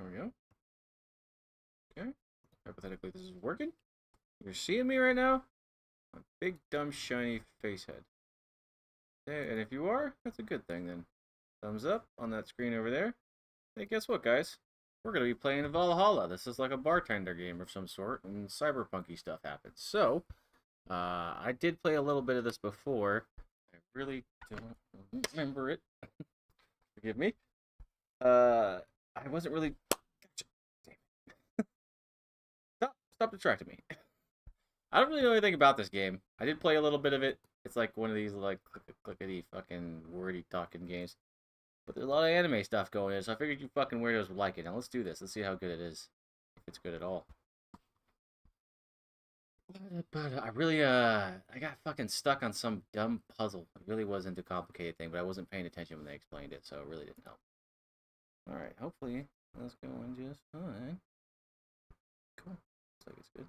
we go. Okay. Hypothetically, this is working. You're seeing me right now? A big, dumb, shiny face head. Okay, and if you are, that's a good thing then. Thumbs up on that screen over there. Hey, guess what, guys? We're going to be playing Valhalla. This is like a bartender game of some sort, and cyberpunky stuff happens. So, I did play a little bit of this before. I really don't remember it. Forgive me. I wasn't really... Gotcha. Damn. Stop distracting me. I don't really know anything about this game. I did play a little bit of it. It's like one of these, like, clickety fucking wordy talking games. But there's a lot of anime stuff going in, so I figured you fucking weirdos would like it. Now let's do this. Let's see how good it is. If it's good at all. But I really, I got fucking stuck on some dumb puzzle. It really wasn't a complicated thing, but I wasn't paying attention when they explained it, so it really didn't help. Alright, hopefully that's going just fine. Cool. Looks like it's good.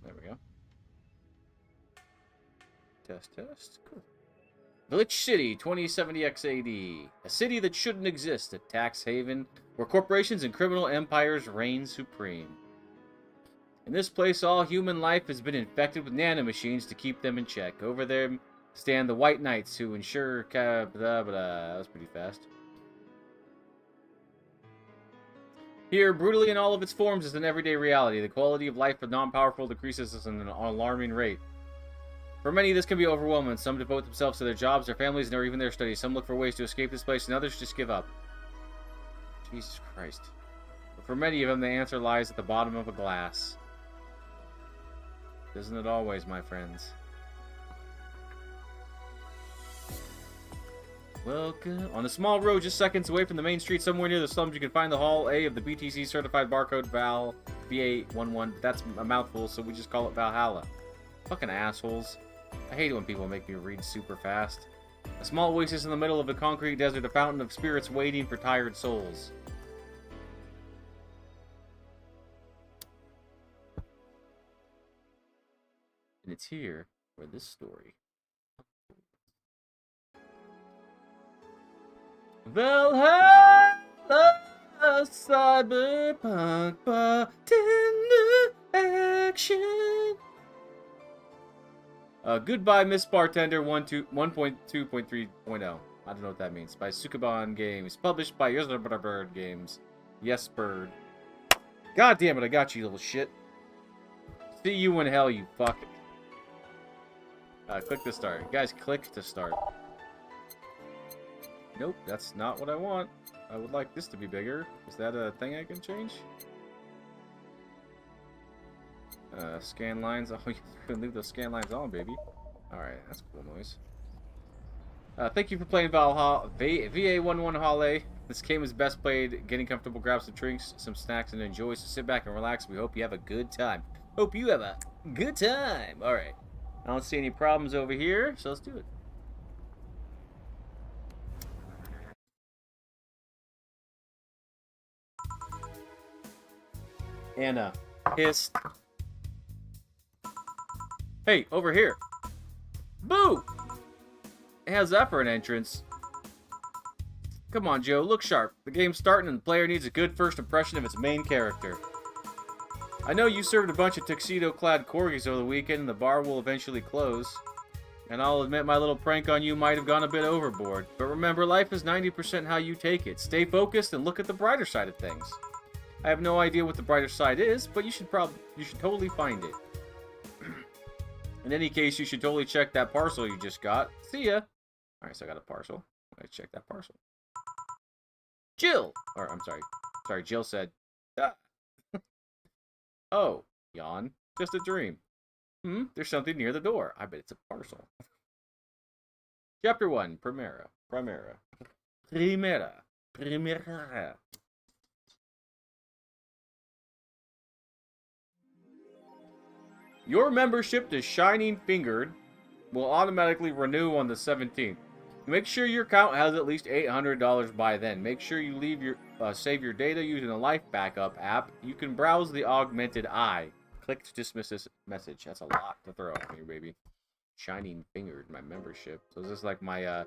There we go. Test. Cool. Village City, 2070 XAD. A city that shouldn't exist, a tax haven where corporations and criminal empires reign supreme. In this place, all human life has been infected with nanomachines to keep them in check. Over there stand the White Knights who ensure... That was pretty fast. Here, brutally in all of its forms is an everyday reality. The quality of life for non-powerful decreases at an alarming rate. For many, this can be overwhelming. Some devote themselves to their jobs, their families, and or even their studies. Some look for ways to escape this place, and others just give up. Jesus Christ. But for many of them, the answer lies at the bottom of a glass. Isn't it always, my friends? Welcome. On a small road just seconds away from the main street, somewhere near the slums, you can find the Hall A of the BTC certified barcode Val VA-11. That's a mouthful, so we just call it Valhalla. Fucking assholes. I hate it when people make me read super fast. A small oasis in the middle of a concrete desert, a fountain of spirits waiting for tired souls. And it's here for this story. Valhalla, Cyberpunk, Bartender action. Goodbye, Miss Bartender 1.2.3.0. I don't know what that means. By Sukaban Games. Published by Bird Games. Yes, Bird. God damn it, I got you, little shit. See you in hell, you fuck. Click to start. Guys, click to start. Nope, that's not what I want. I would like this to be bigger. Is that a thing I can change? Scan lines. Oh, you can leave those scan lines on, baby. Alright, that's cool noise. Thank you for playing Valhalla. VA-11 Halle. This game is best played getting comfortable, grab some drinks, some snacks, and enjoy. So sit back and relax. We hope you have a good time. Hope you have a good time. Alright. I don't see any problems over here, so let's do it. Anna. Pissed. Hey, over here. Boo! How's that for an entrance? Come on, Joe, look sharp. The game's starting and the player needs a good first impression of its main character. I know you served a bunch of tuxedo-clad corgis over the weekend and the bar will eventually close. And I'll admit my little prank on you might have gone a bit overboard. But remember, life is 90% how you take it. Stay focused and look at the brighter side of things. I have no idea what the brighter side is, but you should totally find it. In any case, you should totally check that parcel you just got. See ya! Alright, so I got a parcel. Let's check that parcel. Jill! Or, I'm sorry. Sorry, Jill said... Ah. Oh, yawn. Just a dream. There's something near the door. I bet it's a parcel. Chapter 1. Primera. Your membership to Shining Fingered will automatically renew on the 17th. Make sure your account has at least $800 by then. Make sure you leave your save your data using the Life Backup app. You can browse the Augmented Eye. Click to dismiss this message. That's a lot to throw at me, baby. Shining Fingered, my membership. So is this like my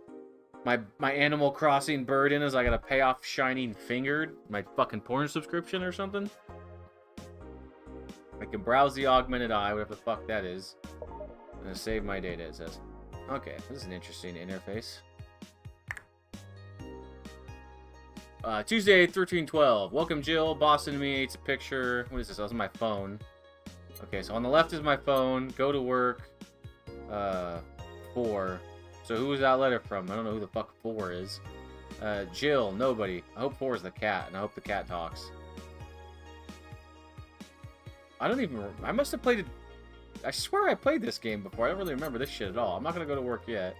my Animal Crossing burden is I gotta pay off Shining Fingered, my fucking porn subscription or something. I can browse the augmented eye, whatever the fuck that is. I'm gonna save my data, it says. Okay, this is an interesting interface. Tuesday, 13/12. Welcome, Jill. Boston to me. It's a picture. What is this? That was my phone. Okay, so on the left is my phone. Go to work. 4. So who was that letter from? I don't know who the fuck 4 is. Jill. Nobody. I hope 4 is the cat, and I hope the cat talks. I don't even... I must have played it... I swear I played this game before. I don't really remember this shit at all. I'm not gonna go to work yet.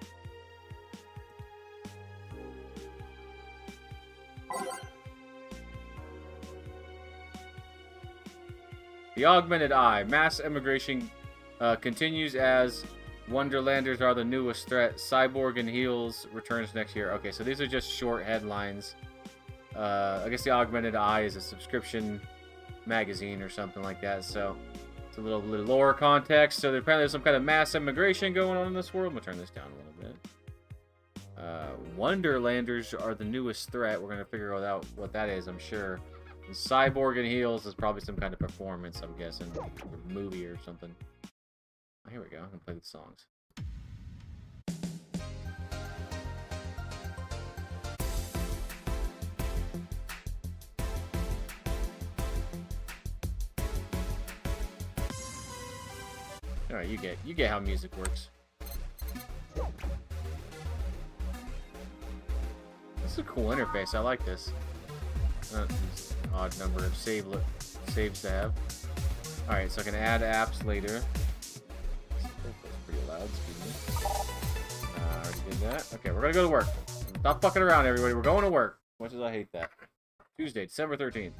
The augmented eye. Mass immigration continues as Wonderlanders are the newest threat. Cyborg and Heels returns next year. Okay, so these are just short headlines. I guess the augmented eye is a subscription magazine or something like that. So it's a little lore context. So apparently there's some kind of mass immigration going on in this world. I'm gonna turn this down a little bit. Wonderlanders are the newest threat. We're gonna figure out what that is, I'm sure. And Cyborg and Heels is probably some kind of performance, I'm guessing, or movie or something. Oh, here we go. I'm gonna play the songs. All right, you get how music works. This is a cool interface. I like this. Odd number of saves to have. All right, so I can add apps later. That's pretty loud. Excuse me. Already did that. Okay, we're gonna go to work. Stop fucking around, everybody. We're going to work. Much as I hate that. Tuesday, December 13th.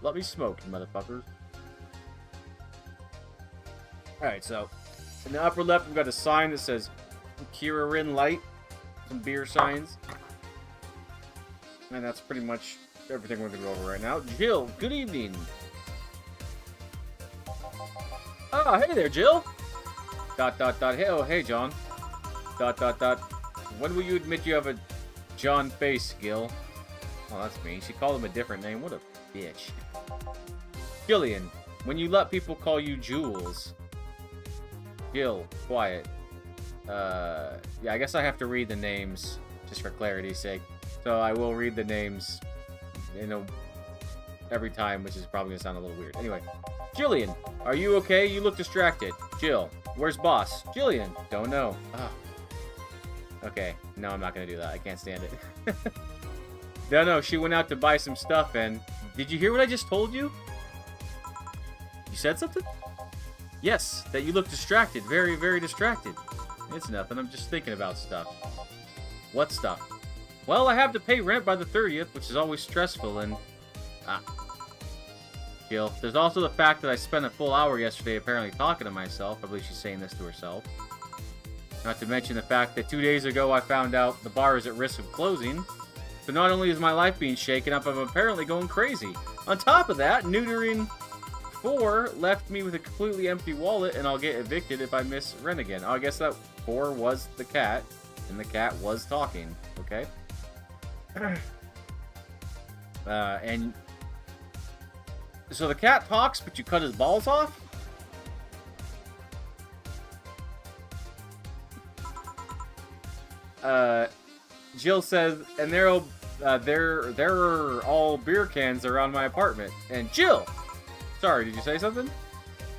Let me smoke, you motherfuckers. Alright, so in the upper left, we've got a sign that says Kira Light. Some beer signs. And that's pretty much everything we're going to go over right now. Jill, good evening. Oh, hey there, Jill. ... Hey, oh, hey, John. ... When will you admit you have a John face, Gil? Oh, that's mean. She called him a different name. What a bitch. Gillian, when you let people call you Jules. Gil, quiet. Yeah, I guess I have to read the names just for clarity's sake. So I will read the names, you know, every time, which is probably going to sound a little weird. Anyway, Jillian, are you okay? You look distracted. Jill, where's boss? Jillian, don't know. Oh. Okay, no, I'm not going to do that. I can't stand it. No, she went out to buy some stuff, and... Did you hear what I just told you? You said something? Yes, that you look distracted. Very, very distracted. It's nothing. I'm just thinking about stuff. What stuff? Well, I have to pay rent by the 30th, which is always stressful, and... Jill, there's also the fact that I spent a full hour yesterday apparently talking to myself. I believe she's saying this to herself. Not to mention the fact that 2 days ago I found out the bar is at risk of closing. So not only is my life being shaken up, I'm apparently going crazy. On top of that, neutering 4 left me with a completely empty wallet, and I'll get evicted if I miss rent again. Oh, I guess that 4 was the cat, and the cat was talking. Okay. And so the cat talks, but you cut his balls off? Jill says, and there are all beer cans around my apartment. And Jill! Sorry, did you say something?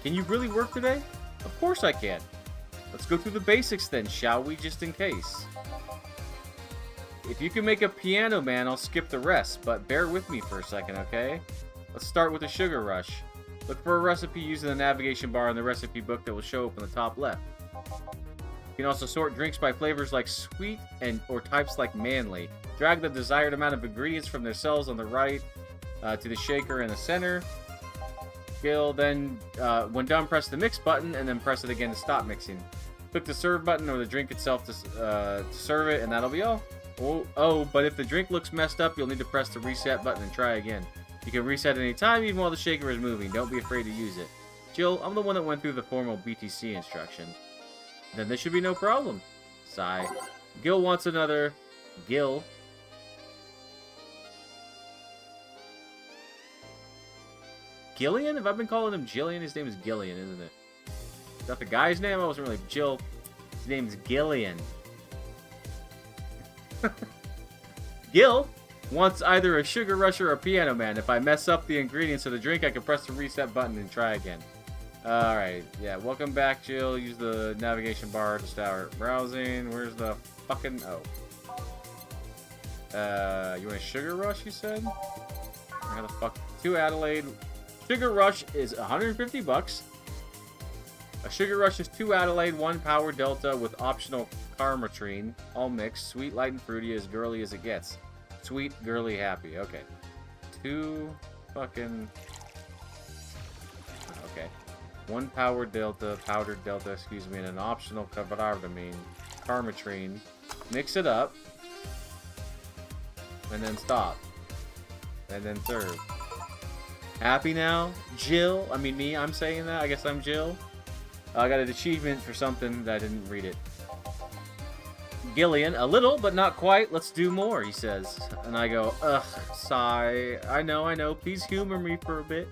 Can you really work today? Of course I can. Let's go through the basics then, shall we, just in case. If you can make a piano man, I'll skip the rest, but bear with me for a second, okay? Let's start with the sugar rush. Look for a recipe using the navigation bar in the recipe book that will show up in the top left. You can also sort drinks by flavors like sweet or types like manly. Drag the desired amount of ingredients from their cells on the right to the shaker in the center. Then, when done, press the mix button and then press it again to stop mixing. Click the serve button or the drink itself to serve it, and that'll be all. Oh, but if the drink looks messed up, you'll need to press the reset button and try again. You can reset any time, even while the shaker is moving. Don't be afraid to use it. Jill, I'm the one that went through the formal BTC instruction. Then this should be no problem. Sigh. Gil wants another. Gil. Gillian? Have I been calling him Jillian? His name is Gillian, isn't it? Is that the guy's name? I wasn't really Jill. His name's Gillian. Gil wants either a Sugar Rush or a Piano Man. If I mess up the ingredients of the drink, I can press the reset button and try again. Alright, yeah, welcome back, Jill. Use the navigation bar to start browsing. Where's the fucking... Oh. You want a Sugar Rush, you said? How the fuck? 2 Adelaide. Sugar Rush is 150 bucks. A Sugar Rush is 2 Adelaide, 1 Power Delta with optional Carmatrine. All mixed. Sweet, light, and fruity, as girly as it gets. Sweet, girly, happy. Okay. 2 fucking... Okay. 1 Power Delta, powdered Delta, excuse me, and an optional Carmatrine. Mix it up. And then stop. And then serve. Happy now? Jill? I mean, me, I'm saying that. I guess I'm Jill. I got an achievement for something that I didn't read it. Gillian, a little, but not quite. Let's do more, he says. And I go, ugh, sigh. I know. Please humor me for a bit.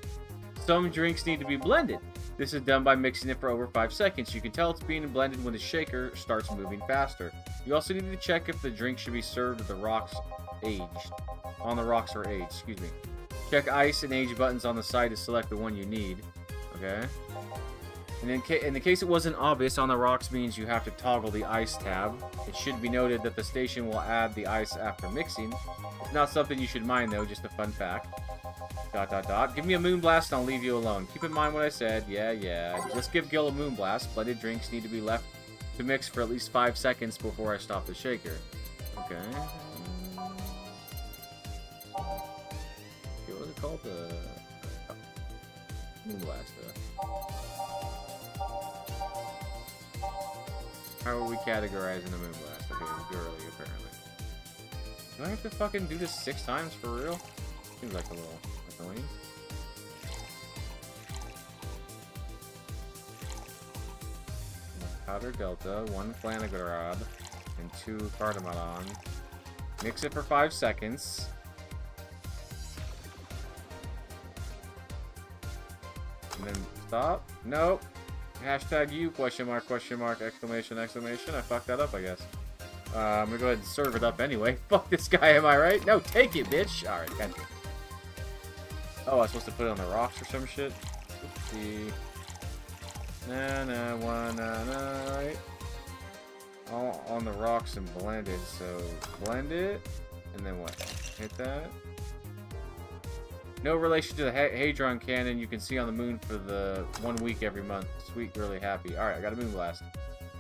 Some drinks need to be blended. This is done by mixing it for over 5 seconds. You can tell it's being blended when the shaker starts moving faster. You also need to check if the drink should be served with the rocks aged. On the rocks or aged, excuse me. Check ice and age buttons on the side to select the one you need. Okay. And in the case it wasn't obvious, on the rocks means you have to toggle the ice tab. It should be noted that the station will add the ice after mixing. It's not something you should mind though, just a fun fact. ... Give me a moonblast and I'll leave you alone. Keep in mind what I said. Yeah. Just give Gil a moonblast. Blended drinks need to be left to mix for at least 5 seconds before I stop the shaker. Okay. What was it called? Moonblast. How are we categorizing the moonblast? Okay, it's girly, apparently. Do I have to fucking do this 6 times for real? Seems like a little annoying. Powder Delta, 1 Flanagarab, and 2 Cardamom. Mix it for 5 seconds. And then stop. Nope. Hashtag you, question mark, exclamation. I fucked that up, I guess. I'm gonna go ahead and serve it up anyway. Fuck this guy, am I right? No, take it, bitch. Alright, gotcha. Oh, I was supposed to put it on the rocks or some shit? Oopsie. Right? All on the rocks and blended, so blend it, and then what? Hit that. No relation to the Hadron Cannon you can see on the moon for the 1 week every month. Sweet, really happy. Alright, I got a moon blast.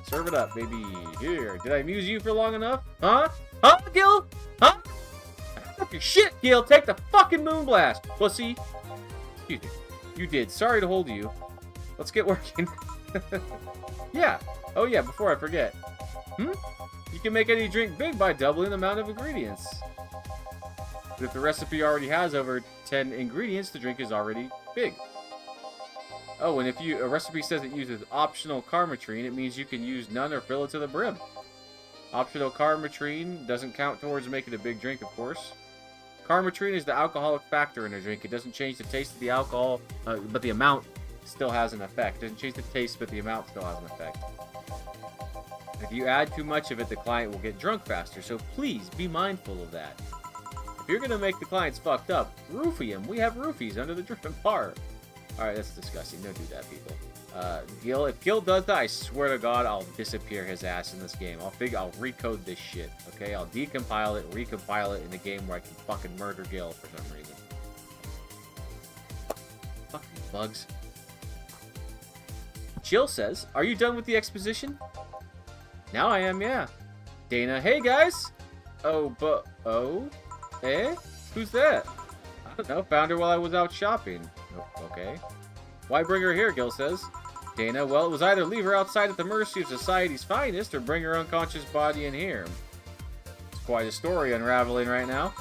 Serve it up, baby. Here. Did I amuse you for long enough? Huh? Huh, Gil? Huh? Fuck your shit, Gil. Take the fucking moon blast, pussy. Excuse me. You did. Sorry to hold you. Let's get working. Yeah. Oh yeah, before I forget. You can make any drink big by doubling the amount of ingredients. But if the recipe already has over 10 ingredients, the drink is already big. Oh, and if a recipe says it uses optional Carmatrine, it means you can use none or fill it to the brim. Optional Carmatrine doesn't count towards making a big drink, of course. Carmatrine is the alcoholic factor in a drink. It doesn't change the taste of the alcohol, but the amount still has an effect. It doesn't change the taste, but the amount still has an effect. If you add too much of it, the client will get drunk faster, so please be mindful of that. If you're gonna make the clients fucked up, roofie them. We have roofies under the dripping bar. Alright, that's disgusting. Don't do that, people. Gil, if Gil does that, I swear to God, I'll disappear his ass in this game. I'll recode this shit, okay? I'll decompile it, recompile it in a game where I can fucking murder Gil for some reason. Fucking bugs. Jill says, are you done with the exposition? Now I am, yeah. Dana, hey guys! Eh? Who's that? I don't know, found her while I was out shopping. Oh, okay. Why bring her here, Gil says. Dana, well, it was either leave her outside at the mercy of society's finest or bring her unconscious body in here. It's quite a story unraveling right now.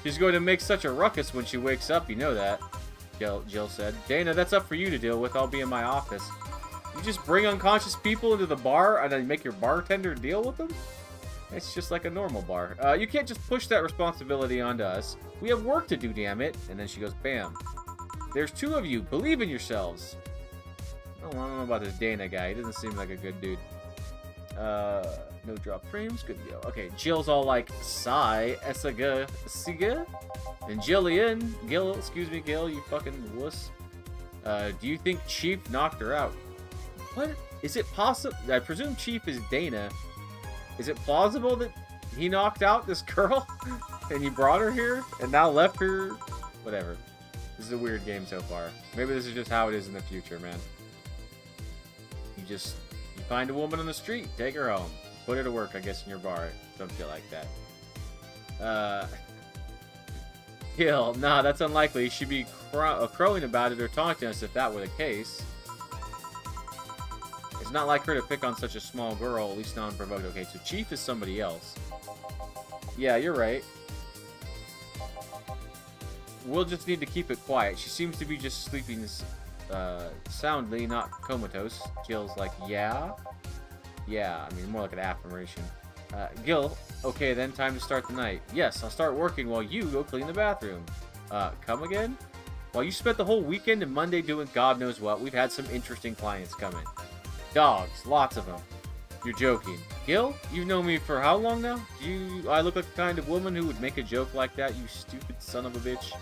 She's going to make such a ruckus when she wakes up, you know that. Jill said. Dana, that's up for you to deal with. I'll be in my office. You just bring unconscious people into the bar and then make your bartender deal with them? It's just like a normal bar. You can't just push that responsibility onto us. We have work to do, damn it. And then she goes, bam. There's 2 of you. Believe in yourselves. I don't know about this Dana guy. He doesn't seem like a good dude. No drop frames. Good to go. Okay, Jill's all like, sigh, Essaga, Siga. And Jillian, Gil, excuse me, Gil, you fucking wuss. Do you think Chief knocked her out? What? Is it possible? I presume Chief is Dana. Is it plausible that he knocked out this girl and he brought her here and now left her? Whatever. This is a weird game so far. Maybe this is just how it is in the future, man. You find a woman on the street, take her home. Put her to work, I guess, in your bar. Some shit like that. Gil, nah, that's unlikely. She'd be crowing about it or taunting us if that were the case. It's not like her to pick on such a small girl, at least not unprovoked. Okay, so Chief is somebody else. Yeah, you're right. We'll just need to keep it quiet. She seems to be just sleeping soundly, not comatose. Gil's like, yeah? Yeah, I mean, more like an affirmation. Gil, okay then, time to start the night. Yes, I'll start working while you go clean the bathroom. Come again? While you spent the whole weekend and Monday doing God knows what, we've had some interesting clients come in. Dogs, lots of them. You're joking. Gil, you've known me for how long now? I look like the kind of woman who would make a joke like that, you stupid son of a bitch.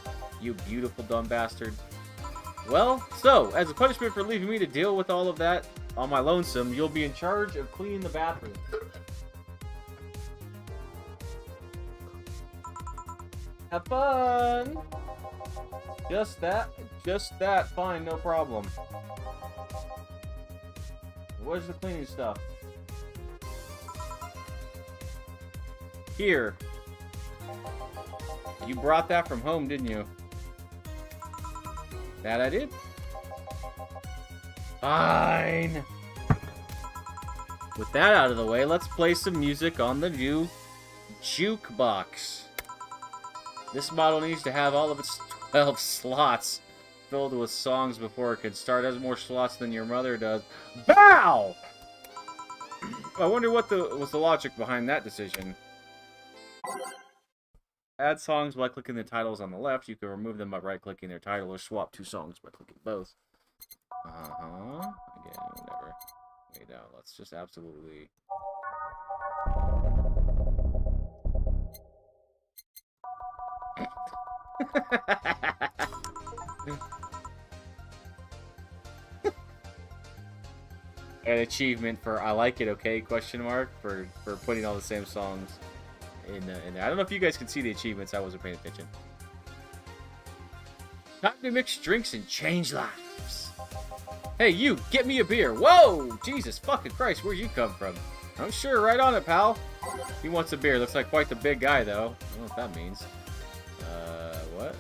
You beautiful dumb bastard. Well, so, as a punishment for leaving me to deal with all of that on my lonesome, you'll be in charge of cleaning the bathroom. Have fun! Just that, fine, no problem. Where's the cleaning stuff? Here. You brought that from home, didn't you? That I did? Fine. With that out of the way, let's play some music on the new jukebox. This model needs to have all of its 12 slots filled with songs before it can start. It has more slots than your mother does. Bow! I wonder what was the logic behind that decision. Add songs by clicking the titles on the left. You can remove them by right-clicking their title, or swap 2 songs by clicking both. Again, whatever. Wait, no, let's just absolutely... An achievement for I like it, okay? Question mark for putting all the same songs in there. I don't know if you guys can see the achievements. I wasn't paying attention. Time to mix drinks and change lives. Hey, you, get me a beer. Whoa! Jesus fucking Christ, where'd you come from? I'm sure, right on it, pal. He wants a beer. Looks like quite the big guy, though. I don't know what that means. What?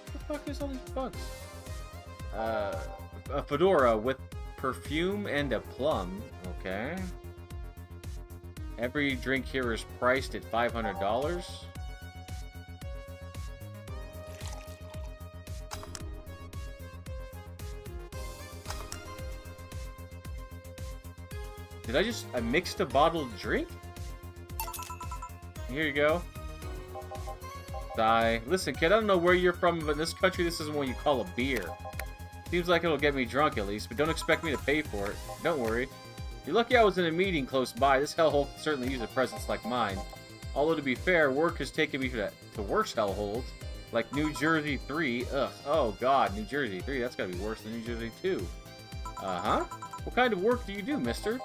What the fuck is all these bugs? A fedora with perfume and a plum. Okay. Every drink here is priced at $500. Did I mixed a bottled drink? Here you go. Die. Listen, kid, I don't know where you're from, but in this country, this isn't what you call a beer. Seems like it'll get me drunk at least, but don't expect me to pay for it. Don't worry. You're lucky I was in a meeting close by. This hellhole can certainly use a presence like mine. Although, to be fair, work has taken me to worse hellholes, like New Jersey 3. Ugh. Oh, God. New Jersey 3. That's gotta be worse than New Jersey 2. Uh-huh. What kind of work do you do, mister?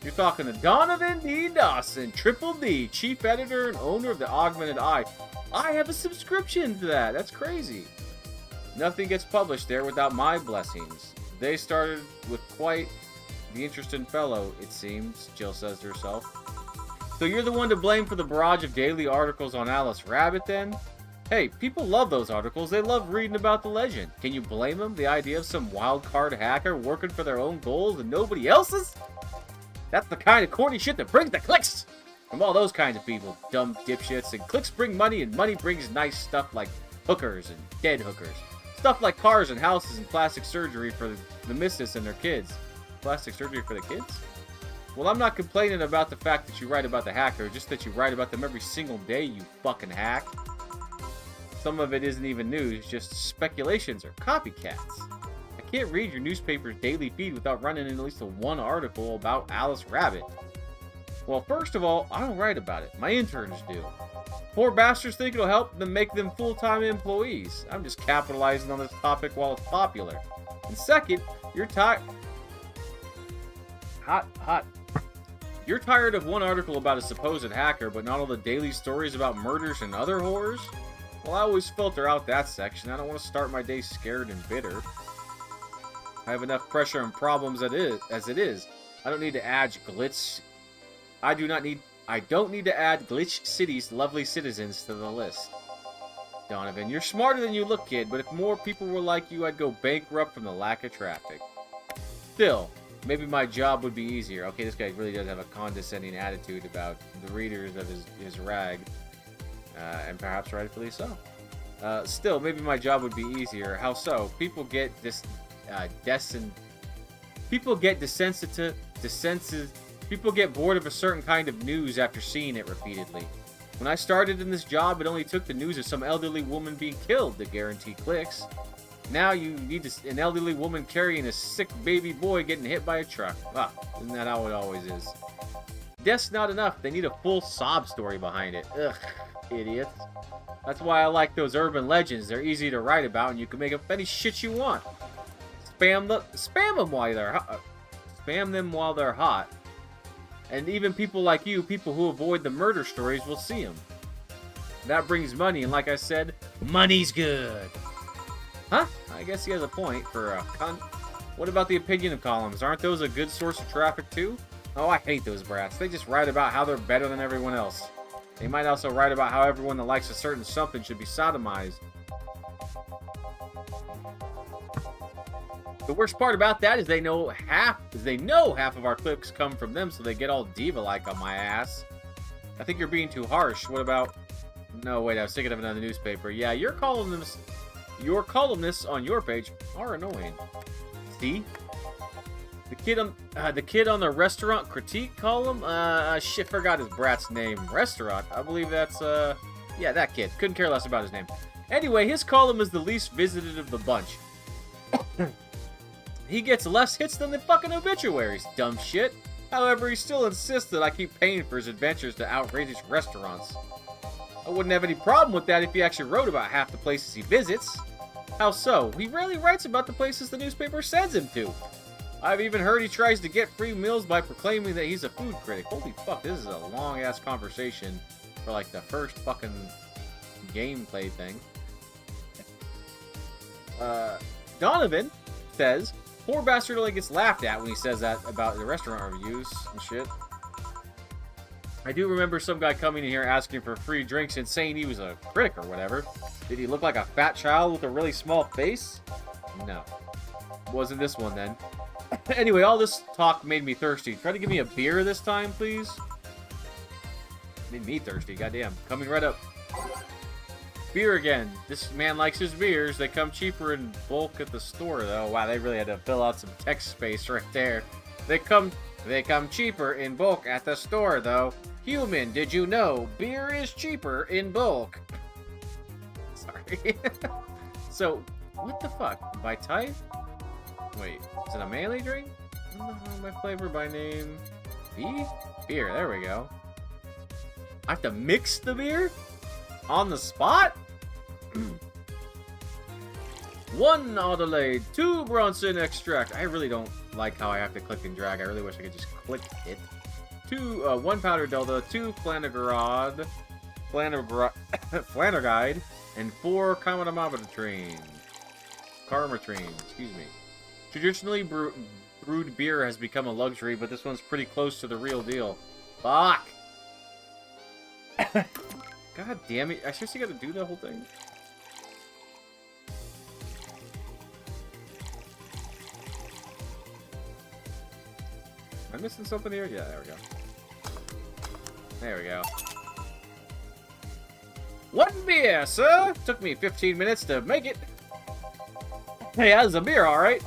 You're talking to Donovan D. Dawson, Triple D, chief editor and owner of the Augmented Eye. I have a subscription to that. That's crazy. Nothing gets published there without my blessings. They started with quite the interesting fellow, it seems, Jill says to herself. So you're the one to blame for the barrage of daily articles on Alice Rabbit, then? Hey, people love those articles. They love reading about the legend. Can you blame them? The idea of some wild card hacker working for their own goals and nobody else's? That's the kind of corny shit that brings the clicks! From all those kinds of people, dumb dipshits. And clicks bring money, and money brings nice stuff like hookers and dead hookers. Stuff like cars and houses and plastic surgery for the missus and their kids. Plastic surgery for the kids? Well, I'm not complaining about the fact that you write about the hacker, just that you write about them every single day, you fucking hack. Some of it isn't even news, just speculations or copycats. I can't read your newspaper's daily feed without running into at least one article about Alice Rabbit. Well, first of all, I don't write about it. My interns do. Poor bastards think it'll help them make them full-time employees. I'm just capitalizing on this topic while it's popular. And second, you're tired... Hot. You're tired of one article about a supposed hacker, but not all the daily stories about murders and other horrors? Well, I always filter out that section. I don't want to start my day scared and bitter. I have enough pressure and problems as it is. I don't need to add glitch... I don't need to add Glitch City's lovely citizens to the list. Donovan, you're smarter than you look, kid, but if more people were like you, I'd go bankrupt from the lack of traffic. Still, maybe my job would be easier. Okay, this guy really does have a condescending attitude about the readers of his rag. And perhaps rightfully so. Still, maybe my job would be easier. How so? People get People get bored of a certain kind of news after seeing it repeatedly. When I started in this job, it only took the news of some elderly woman being killed to guarantee clicks. Now you need an elderly woman carrying a sick baby boy getting hit by a truck. Ah, isn't that how it always is? Death's not enough. They need a full sob story behind it. Ugh, idiots. That's why I like those urban legends. They're easy to write about, and you can make up any shit you want. Spam them while they're hot. And even people like you, people who avoid the murder stories, will see them. That brings money, and like I said, money's good. Huh? I guess he has a point for a cunt. What about the opinion of columns? Aren't those a good source of traffic too? Oh, I hate those brats. They just write about how they're better than everyone else. They might also write about how everyone that likes a certain something should be sodomized. The worst part about that is they know half of our clicks come from them, so they get all diva-like on my ass. I think you're being too harsh. What about... No, wait, I was thinking of another newspaper. Yeah, your columnists on your page are annoying. See? The kid on the restaurant critique column? Shit, forgot his brat's name. Restaurant? I believe that's, yeah, that kid. Couldn't care less about his name. Anyway, his column is the least visited of the bunch. He gets less hits than the fucking obituaries, dumb shit. However, he still insists that I keep paying for his adventures to outrageous restaurants. I wouldn't have any problem with that if he actually wrote about half the places he visits. How so? He rarely writes about the places the newspaper sends him to. I've even heard he tries to get free meals by proclaiming that he's a food critic. Holy fuck, this is a long-ass conversation for like the first fucking gameplay thing. Donovan says... Poor bastard only gets laughed at when he says that about the restaurant reviews and shit. I do remember some guy coming in here asking for free drinks and saying he was a critic or whatever. Did he look like a fat child with a really small face? No. Wasn't this one then. Anyway, all this talk made me thirsty. Try to give me a beer this time, please. Made me thirsty, goddamn. Coming right up. Beer again. This man likes his beers. They come cheaper in bulk at the store, though. Wow, they really had to fill out some text space right there. They come cheaper in bulk at the store, though. Human, did you know beer is cheaper in bulk? Sorry. So, what the fuck? By type? Wait, is it a melee drink? My flavor by name. B? Beer, there we go. I have to mix the beer? On the spot? 1 Adelaide, 2 Bronson extract. I really don't like how I have to click and drag. I really wish I could just click it. 1 powder delta, 2 Flannegarde, Flannerguide, and 4 Carmatrine. Excuse me. Traditionally, brewed beer has become a luxury, but this one's pretty close to the real deal. Fuck! God damn it. I seriously gotta do the whole thing? Am I missing something here? Yeah, there we go. There we go. 1 beer, sir! Took me 15 minutes to make it. Hey, that's a beer, alright?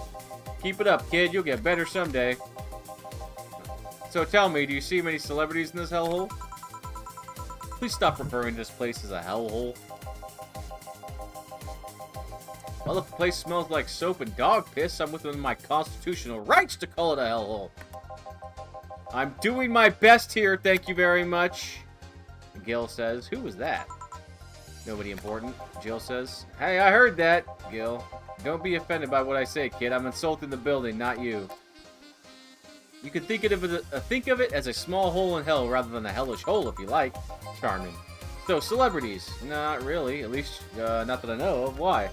Keep it up, kid. You'll get better someday. So tell me, do you see many celebrities in this hellhole? Please stop referring to this place as a hellhole. Well, if the place smells like soap and dog piss, I'm within my constitutional rights to call it a hellhole. I'm doing my best here, thank you very much. Gil says, who was that? Nobody important. Jill says, hey, I heard that. Gil, don't be offended by what I say, kid. I'm insulting the building, not you. You can think of it as a small hole in hell rather than a hellish hole if you like. Charming. So, celebrities. Not really. At least, not that I know of. Why?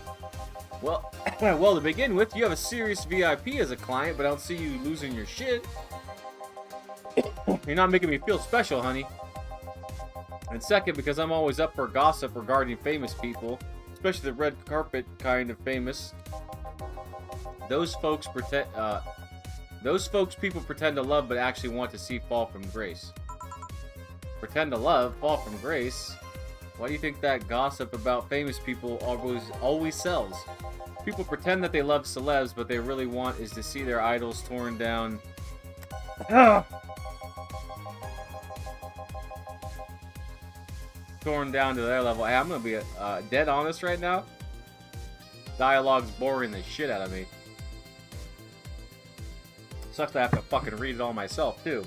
Well, well, to begin with, you have a serious VIP as a client, but I don't see you losing your shit. You're not making me feel special, honey. And second, because I'm always up for gossip regarding famous people, especially the red carpet kind of famous. Those folks people pretend to love but actually want to see fall from grace. Pretend to love, fall from grace? Why do you think that gossip about famous people always sells? People pretend that they love celebs, but they really want is to see their idols torn down. Torn down to their level. Hey, I'm gonna be dead honest right now. Dialogue's boring the shit out of me. Sucks that I have to fucking read it all myself too.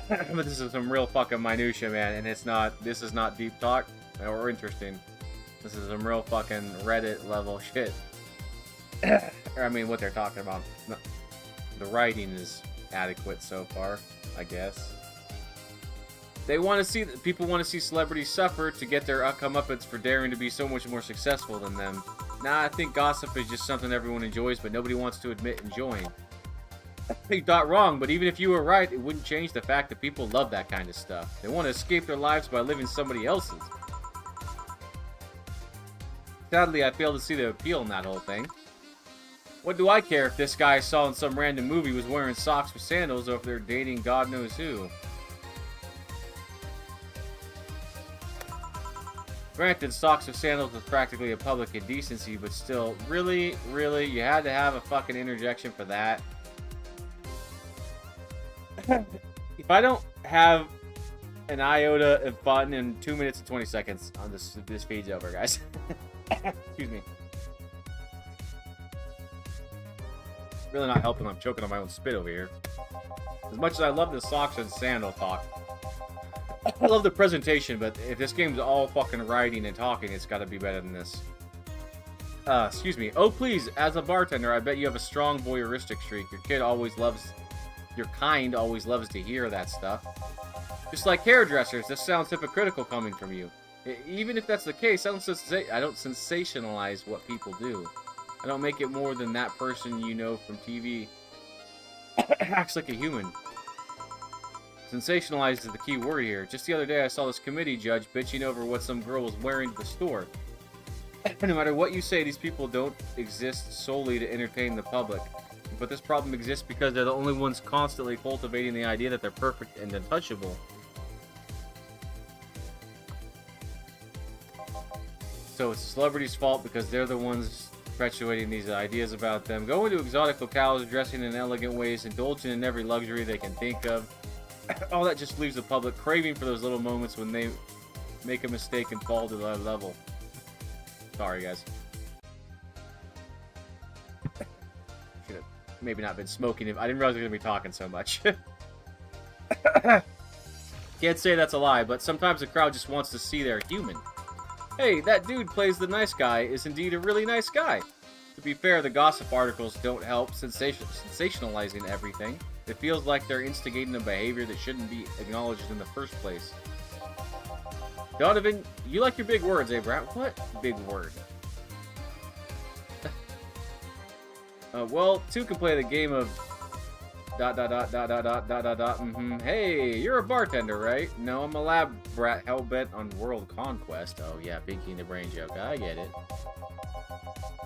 But this is some real fucking minutia, man, and this is not deep talk or interesting. This is some real fucking Reddit level shit. Or, I mean, what they're talking about. The writing is adequate so far, I guess. People want to see celebrities suffer to get their comeuppance for daring to be so much more successful than them. Nah, I think gossip is just something everyone enjoys, but nobody wants to admit enjoying. You're not wrong, but even if you were right, it wouldn't change the fact that people love that kind of stuff. They want to escape their lives by living somebody else's. Sadly, I fail to see the appeal in that whole thing. What do I care if this guy I saw in some random movie was wearing socks with sandals or if they're dating God knows who? Granted, socks with sandals was practically a public indecency, but still, really, you had to have a fucking interjection for that? If I don't have an iota of fun in 2 minutes and 20 seconds on this feed's over, guys. Excuse me. Really not helping. I'm choking on my own spit over here. As much as I love the socks and sandal talk, I love the presentation, but if this game's all fucking writing and talking, it's got to be better than this. Excuse me. Oh, please, as a bartender, I bet you have a strong voyeuristic streak. Your kind always loves to hear that stuff. Just like hairdressers, this sounds hypocritical coming from you. Even if that's the case, I don't sensationalize what people do. I don't make it more than that person you know from TV acts like a human. Sensationalized is the key word here. Just the other day I saw this committee judge bitching over what some girl was wearing at the store. No matter what you say, these people don't exist solely to entertain the public. But this problem exists because they're the only ones constantly cultivating the idea that they're perfect and untouchable. So it's the celebrities' fault because they're the ones perpetuating these ideas about them. Going to exotic locales, dressing in elegant ways, indulging in every luxury they can think of. All that just leaves the public craving for those little moments when they make a mistake and fall to that level. Sorry, guys. Should have maybe not been smoking. I didn't realize I was going to be talking so much. Can't say that's a lie, but sometimes the crowd just wants to see they're human. Hey, that dude plays the nice guy is indeed a really nice guy. To be fair, the gossip articles don't help sensationalizing everything. It feels like they're instigating a behavior that shouldn't be acknowledged in the first place. Donovan, you like your big words, eh, Brad? What big word? Well, two can play the game of... Hey, you're a bartender, right? No, I'm a lab brat hell-bent on world conquest. Oh, yeah, Pinky and the brain joke. I get it.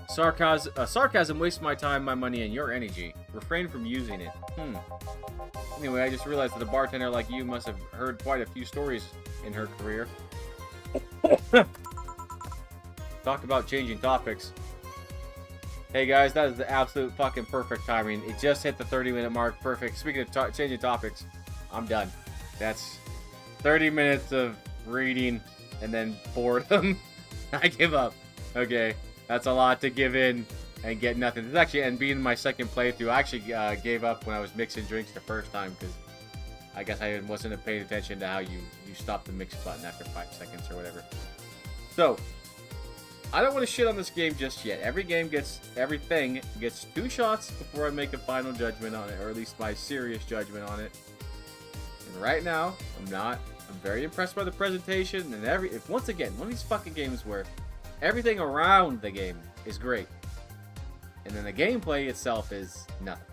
Sarcasm wastes my time, my money, and your energy. Refrain from using it. Anyway, I just realized that a bartender like you must have heard quite a few stories in her career. Talk about changing topics. Hey guys, that is the absolute fucking perfect timing. It just hit the 30-minute mark. Perfect. Speaking of changing topics, I'm done. That's 30 minutes of reading and then boredom. I give up. Okay, that's a lot to give in and get nothing. This is actually, and being my second playthrough, I actually gave up when I was mixing drinks the first time because I guess I wasn't paying attention to how you stop the mix button after 5 seconds or whatever. So, I don't want to shit on this game just yet. Everything gets 2 shots before I make a final judgment on it, or at least my serious judgment on it. And right now, I'm very impressed by the presentation and once again, one of these fucking games where everything around the game is great. And then the gameplay itself is nothing.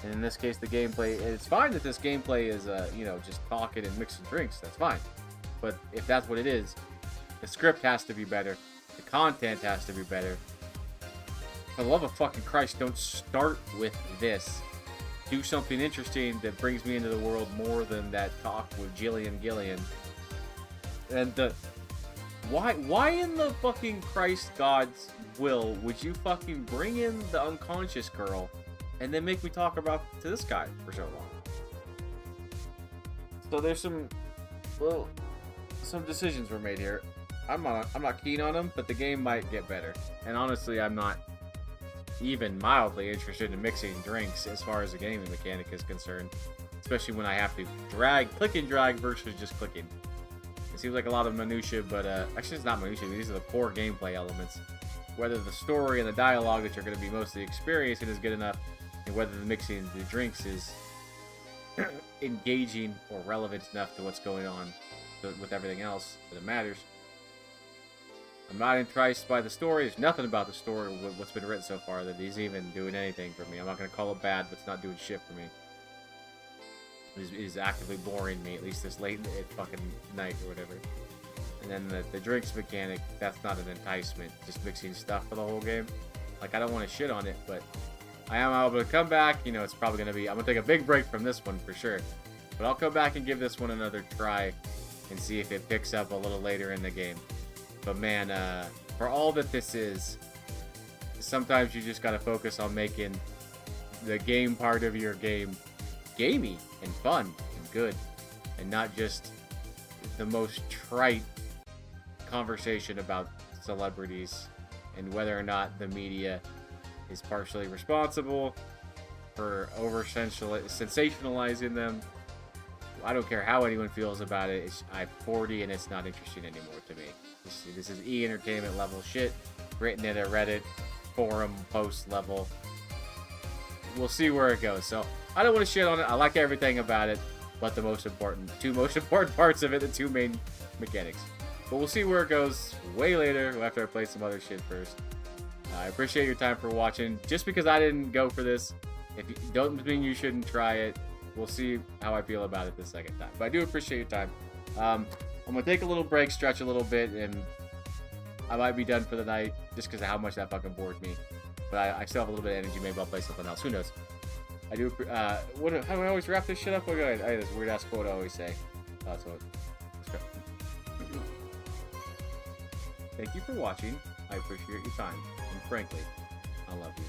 And in this case, the gameplay, it's fine that this gameplay is, just talking and mixing drinks. That's fine. But if that's what it is, the script has to be better. The content has to be better. For the love of fucking Christ, don't start with this. Do something interesting that brings me into the world more than that talk with Gillian. And why in the fucking Christ God's will would you fucking bring in the unconscious girl and then make me talk about to this guy for so long? So there's some decisions were made here. I'm not keen on them, but the game might get better. And honestly, I'm not even mildly interested in mixing drinks as far as the gaming mechanic is concerned, especially when I have to click and drag versus just clicking. It seems like a lot of minutia, but actually it's not minutia. These are the core gameplay elements. Whether the story and the dialogue that you're going to be mostly experiencing is good enough, and whether the mixing the drinks is engaging or relevant enough to what's going on with everything else that it matters. I'm not enticed by the story. There's nothing about the story, what's been written so far, that is even doing anything for me. I'm not going to call it bad, but it's not doing shit for me. It is actively boring me, at least this late at fucking night or whatever. And then the drinks mechanic, that's not an enticement. Just mixing stuff for the whole game. Like, I don't want to shit on it, but I am able to come back. You know, it's probably going to be... I'm going to take a big break from this one for sure. But I'll come back and give this one another try and see if it picks up a little later in the game. But man, for all that this is, sometimes you just gotta focus on making the game part of your game gamey and fun and good, and not just the most trite conversation about celebrities and whether or not the media is partially responsible for sensationalizing them. I don't care how anyone feels about it. I'm 40 and it's not interesting anymore to me. This is e-entertainment level shit, written at a Reddit forum post level. We'll see where it goes. So I don't want to shit on it. I like everything about it, but the two most important parts of it, the 2 main mechanics. But we'll see where it goes way later after I play some other shit first. I appreciate your time for watching. Just because I didn't go for this, if you don't mean you shouldn't try it. We'll see how I feel about it the second time. But I do appreciate your time. I'm going to take a little break, stretch a little bit, and I might be done for the night just because of how much that fucking bored me. But I still have a little bit of energy. Maybe I'll play something else. Who knows? I do... how do I always wrap this shit up? I have this weird-ass quote I always say. Thank you for watching. I appreciate your time. And frankly, I love you.